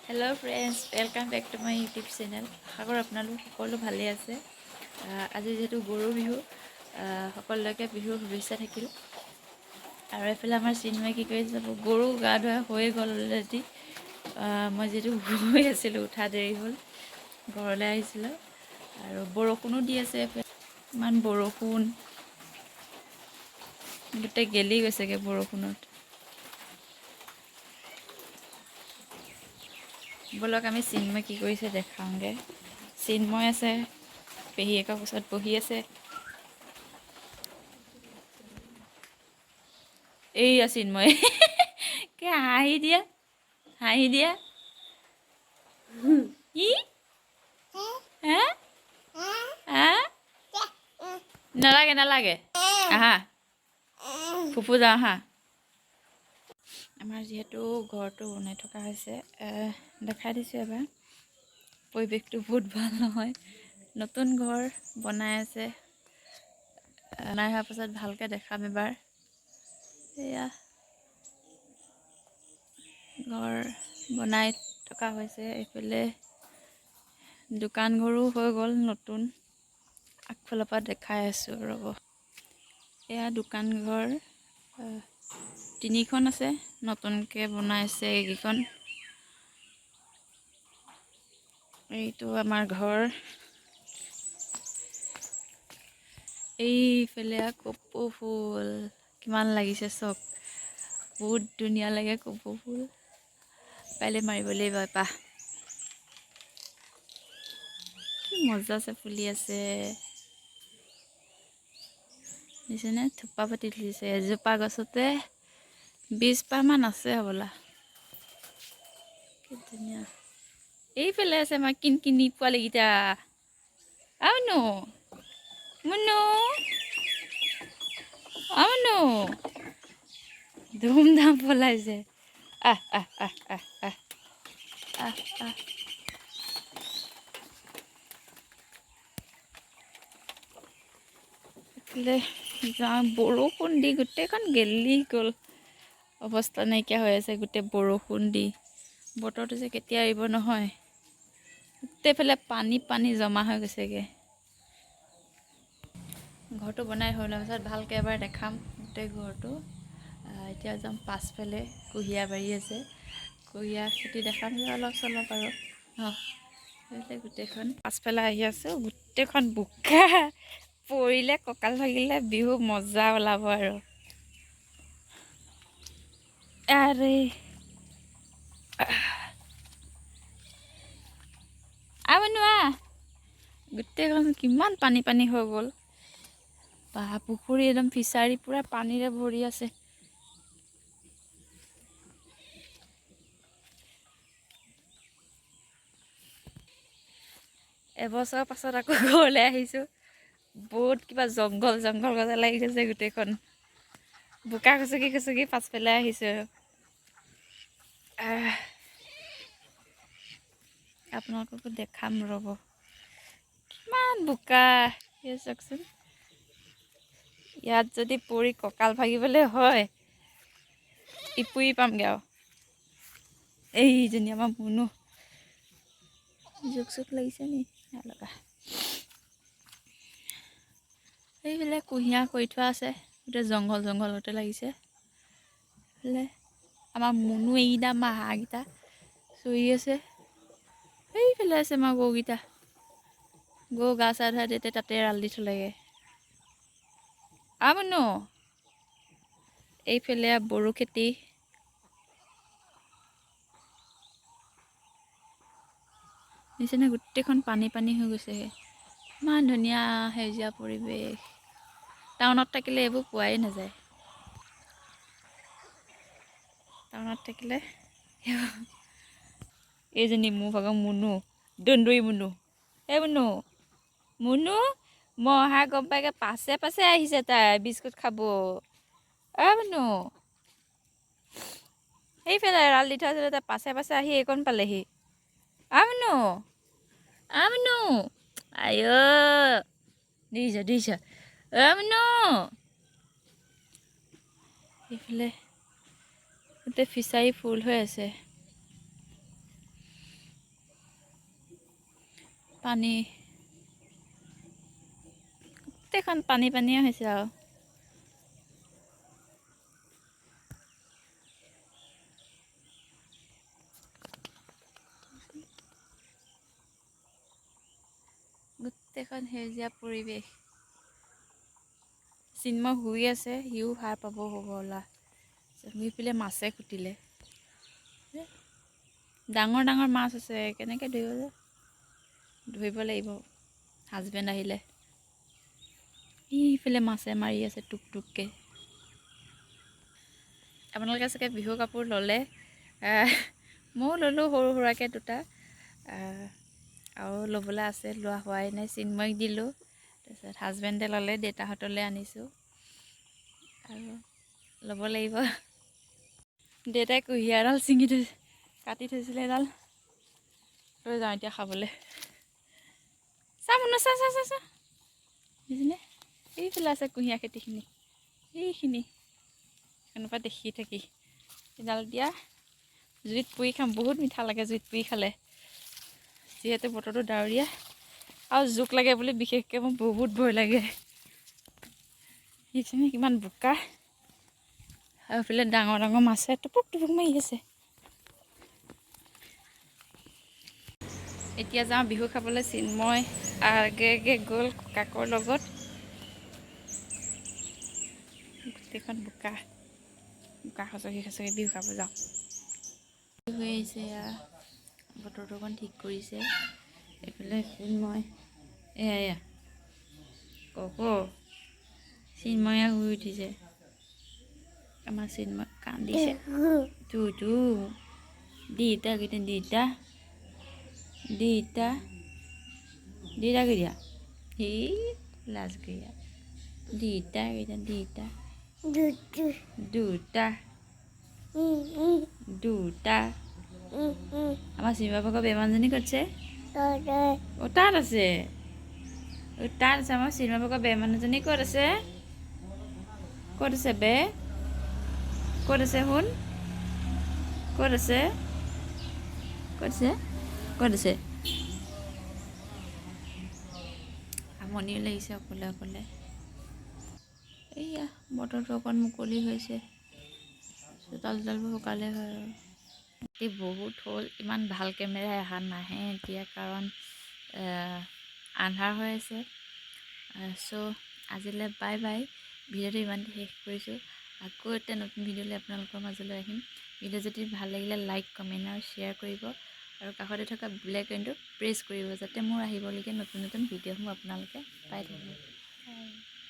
Hello friends, welcome back to my YouTube channel. আশা আপোনালোক সকলো ভালে আছে। আজি যেহেতু গৰু বিহু সকলোকে বিহু শুভেচ্ছা থাকিল। আৰু এফালে আমাৰ চিনময় কি কৰি যাব গৰু গা ধোৱা হৈ গ'ল অলৰেডি। মই যেহেতু শুই আছিলোঁ, উঠা দেৰি হ'ল, ঘৰলৈ আহিছিলোঁ আৰু বৰষুণো দি আছে। ইমান বৰষুণ, গোটেই গেলি গৈছেগৈ বৰষুণত। বলক আমি চিন্ময় কি কৰিছে দেখাওঁগৈ। চিন্ময় আছে, পেহীয়েকৰ কোচত বহি আছে। এইয়া চিন্ময় কে হাঁহি দিয়া ই হা হা নালাগে আহা ফুফু যাওঁ আহা। আমাৰ যিহেতু ঘৰটো বনাই থকা হৈছে, দেখাই দিছোঁ এবাৰ। পৰিৱেশটো বহুত ভাল নহয়, নতুন ঘৰ বনাই আছে। বনাই হোৱাৰ পাছত ভালকৈ দেখাম এবাৰ। এয়া ঘৰ বনাই থকা হৈছে। এইফালে দোকান ঘৰো হৈ গ'ল নতুন। আগফালৰ পৰা দেখাই আছোঁ ৰ'ব। এয়া দোকান ঘৰ 3খন আছে, নতুনকৈ বনাইছে এইকেইখন। এইটো আমাৰ ঘৰ। এইফালে কপৌ ফুল কিমান লাগিছে চক, বহুত ধুনীয়া লাগে কপৌ ফুল। কাইলৈ মাৰিবলৈ বাপা কি মজা আছে, ফুলি আছে দেখিছেনে? থোপা পাতি ধৰিছে। এজোপা গছতে 20 পাহমান আছে হ'বলা। কি ধুনীয়া। এইফালে আছে আমাৰ কিনকিনি পোৱালিকেইটা। আউনো মুনু আউনো ধুমধাম পলাইছে। আহ আহ আহ আহ আহ আহ আহ যাওঁ। বৰষুণ দি গোটেইখন গেলি গ'ল, অৱস্থা নাইকিয়া হৈ আছে গোটেই বৰষুণ দি। বতৰটো যে কেতিয়া এৰিব নহয়, গোটেইফালে পানী জমা হৈ গৈছেগৈ। ঘৰটো বনাই হৈ লোৱাৰ পাছত ভালকৈ এবাৰ দেখাম গোটেই ঘৰটো। এতিয়া যাম পাছফালে, কুঁহিয়াৰ বাৰী আছে, কুঁহিয়াৰ খেতি দেখাম অলপ চলপ আৰু গোটেইখন। পাছফালে আহি আছোঁ, গোটেইখন বোকা। পৰিলে কঁকাল ভাগিলে বিহু মজা ওলাব আৰু। আৰে গোটেইখন কিমান পানী হৈ গ'ল বা পুখুৰী একদম ফিচাৰী পূৰা পানীৰে ভৰি আছে। এবছৰৰ পাছত আকৌ ঘৰলৈ আহিছোঁ। বহুত কিবা জংঘল গজা লাগি গৈছে গোটেইখন। বোকা খুচুকি পাছফালে আহিছোঁ। আপোনালোককো দেখাম ৰ'ব, কিমান বোকা চাওকচোন। ইয়াত যদি পৰি কঁকাল ভাগিবলৈ হয়, ইপুৰি পামগৈ আৰু। এইজনী আমাৰ মুনু জোক লাগিছে নি লগা। এইবিলাক কুঁহিয়াৰ কৰি থোৱা আছে, গোটেই জংঘলতে লাগিছে। এইফালে আমাৰ মুনু এইকেইটা, আমাৰ হাঁহকেইটা চৰি আছে। এইফালে আছে আমাৰ গৰুকেইটা, গৰু গা চা ধুৱাই তেতিয়া তাতে এৰাল দি থ'লেগৈ। মুনু এইফালে বড়ো খেতি। নিচিনা গোটেইখন পানী হৈ গৈছেগৈ। ইমান ধুনীয়া সেউজীয়া পৰিৱেশ, টাউনত থাকিলে এইবোৰ পোৱাই নাযায়। টাউনত থাকিলে এইজনী মোৰ ভাগৰ মুনু, দন্দুৰী মুনু। মুনু মই অহা গম পাইগে পাছে আহিছে, তাই বিস্কুট খাব। মুনু সেইফালে এৰাল দি থোৱা আছিলে, তাই পাছে আহি এইকণ পালেহি। মুনু মুনু আই দিছ মুনু। এইফালে গোটেই ফিচাৰী ফুল হৈ আছে। পানী গোটেইখন পানীয়ে হৈছে আৰু গোটেইখন সেউজীয়া পৰিৱেশ। চিন্ময় শুই আছে, সিও সাৰ পাব হ'বলা। সেইফালে মাছে খুটিলে, ডাঙৰ ডাঙৰ মাছ আছে, কেনেকৈ ধৰিব যে ধৰিব লাগিব হাজবেণ্ড আহিলে। সিফালে মাছে মাৰি আছে টুক টুককৈ। আপোনালোকে চাগে বিহু কাপোৰ ল'লে, ময়ো ল'লোঁ সৰু সুৰাকৈ দুটা, আৰু ল'বলৈ আছে, লোৱা হোৱাই নাই। চিন্ময়ক দিলোঁ, তাৰপিছত হাজবেণ্ডে ল'লে, দেউতাহঁতলৈ আনিছোঁ আৰু ল'ব লাগিব। দেউতাই কুঁহিয়াৰডাল ছিঙি কাটি থৈছিলে, এডাল লৈ যাওঁ এতিয়া খাবলৈ। চা মনো চা চা চা চা বুজিনে, এইফালে আছে কুঁহিয়াৰ খেতিখিনি, এইখিনি এনেকুৱা দেখি থাকি এডাল দিয়া জুইত পুৰি খাম। বহুত মিঠা লাগে জুইত পুৰি খালে, যিহেতু বতৰটো ডাৱৰীয়া আৰু জোক লাগে বুলি বিশেষকৈ মোৰ বহুত ভয় লাগে। সেইখিনি কিমান বোকা আৰু এইফালে ডাঙৰ ডাঙৰ মাছে টুপুক টুপুক মাৰি আছে। এতিয়া যাওঁ বিহু খাবলৈ। চিন্ময় আগে গ'ল কাকৰ লগত। গোটেইখন বোকা খচকি খচকি বিহু খাব যাওঁ। হৈ আহিছে, বতৰটো অকণ ঠিক কৰিছে। এইফালে চিন্ময় এয়া চিন্ময়ে শুই উঠিছে। আমাৰ চিন্ময় কান্দিছে, তুতু দিটা কেইটা দিটা কেইটা সেই লাজ গিয়া দিটা কেইটা দুটা আমাৰ চিন্ময় ভাগৰ বেমাৰজনী ক'তছে? তাত আছে, আমাৰ চিন্ময় ভাগৰ বেমাৰজনী ক'ত আছে? ক'ত আছে বে? ক'ত আছে শুন? ক'ত আছে? আমনিও লাগিছে অকলে অকলে। এইয়া বতৰটো অকণ মুকলি হৈছে, চোতালবোৰ শুকালে হয় আৰু। এতিয়া বহুত হ'ল, ইমান ভাল কেমেৰা নাহে এতিয়া, কাৰণ আন্ধাৰ হৈ আছে। চ' আজিলৈ বাই বাই। ভিডিঅ'টো ইমানতে শেষ কৰিছোঁ। আকৌ এটা নতুন ভিডিঅ' লৈ আপোনালোকৰ মাজলৈ আহিম। ভিডিঅ' যদি ভাল লাগিলে লাইক, কমেণ্ট আৰু শ্বেয়াৰ কৰিব, আৰু কাষতে থকা বেল আইকনটো প্ৰেছ কৰিব, যাতে মোৰ আহিবলগীয়া নতুন নতুন ভিডিঅ'সমূহ আপোনালোকে পাই থাকিব।